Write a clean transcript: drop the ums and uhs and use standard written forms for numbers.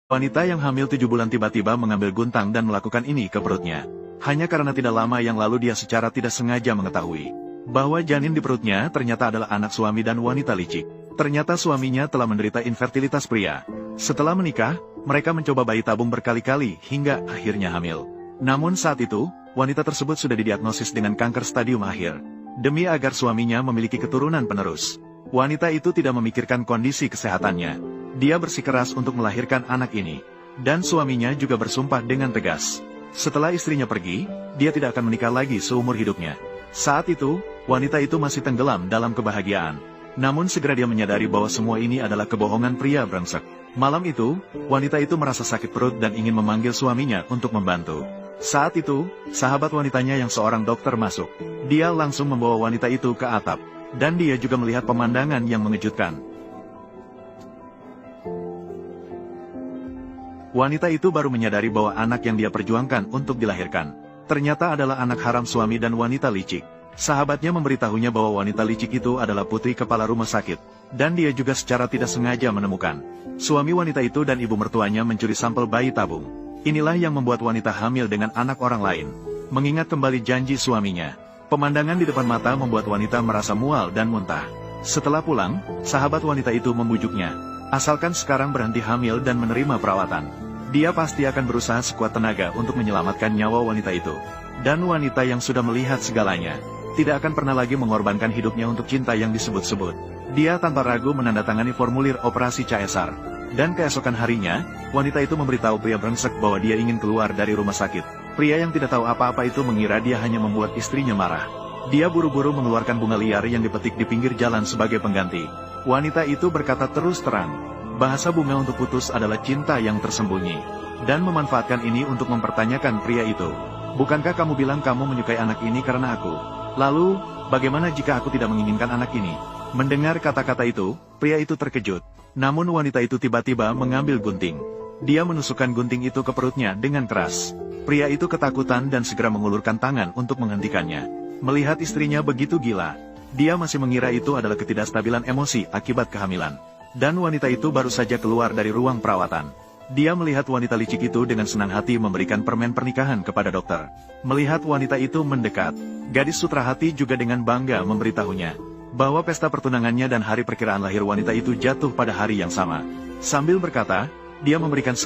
Wanita yang hamil 7 bulan tiba-tiba mengambil gunting dan melakukan ini ke perutnya. Hanya karena tidak lama yang lalu dia secara tidak sengaja mengetahui bahwa janin di perutnya ternyata adalah anak suami dan wanita licik. Ternyata suaminya telah menderita infertilitas pria. Setelah menikah, mereka mencoba bayi tabung berkali-kali hingga akhirnya hamil. Namun saat itu, wanita tersebut sudah didiagnosis dengan kanker stadium akhir. Demi agar suaminya memiliki keturunan penerus, wanita itu tidak memikirkan kondisi kesehatannya. Dia bersikeras untuk melahirkan anak ini. Dan suaminya juga bersumpah dengan tegas. Setelah istrinya pergi, dia tidak akan menikah lagi seumur hidupnya. Saat itu, wanita itu masih tenggelam dalam kebahagiaan. Namun segera dia menyadari bahwa semua ini adalah kebohongan pria brengsek. Malam itu, wanita itu merasa sakit perut dan ingin memanggil suaminya untuk membantu. Saat itu, sahabat wanitanya yang seorang dokter masuk. Dia langsung membawa wanita itu ke atap. Dan dia juga melihat pemandangan yang mengejutkan. Wanita itu baru menyadari bahwa anak yang dia perjuangkan untuk dilahirkan ternyata adalah anak haram suami dan wanita licik. Sahabatnya memberitahunya bahwa wanita licik itu adalah putri kepala rumah sakit, dan dia juga secara tidak sengaja menemukan suami wanita itu dan ibu mertuanya mencuri sampel bayi tabung. Inilah yang membuat wanita hamil dengan anak orang lain. Mengingat kembali janji suaminya, pemandangan di depan mata membuat wanita merasa mual dan muntah. Setelah pulang, sahabat wanita itu membujuknya. Asalkan sekarang berhenti hamil dan menerima perawatan, dia pasti akan berusaha sekuat tenaga untuk menyelamatkan nyawa wanita itu. Dan wanita yang sudah melihat segalanya, tidak akan pernah lagi mengorbankan hidupnya untuk cinta yang disebut-sebut. Dia tanpa ragu menandatangani formulir operasi caesar. Dan keesokan harinya, wanita itu memberitahu pria brengsek bahwa dia ingin keluar dari rumah sakit. Pria yang tidak tahu apa-apa itu mengira dia hanya membuat istrinya marah. Dia buru-buru mengeluarkan bunga liar yang dipetik di pinggir jalan sebagai pengganti. Wanita itu berkata terus terang, bahasa bunga untuk putus adalah cinta yang tersembunyi. Dan memanfaatkan ini untuk mempertanyakan pria itu. Bukankah kamu bilang kamu menyukai anak ini karena aku? Lalu, bagaimana jika aku tidak menginginkan anak ini? Mendengar kata-kata itu, pria itu terkejut. Namun wanita itu tiba-tiba mengambil gunting. Dia menusukkan gunting itu ke perutnya dengan keras. Pria itu ketakutan dan segera mengulurkan tangan untuk menghentikannya. Melihat istrinya begitu gila, dia masih mengira itu adalah ketidakstabilan emosi akibat kehamilan. Dan wanita itu baru saja keluar dari ruang perawatan. Dia melihat wanita licik itu dengan senang hati memberikan permen pernikahan kepada dokter. Melihat wanita itu mendekat, gadis sutra hati juga dengan bangga memberitahunya bahwa pesta pertunangannya dan hari perkiraan lahir wanita itu jatuh pada hari yang sama. Sambil berkata, dia memberikan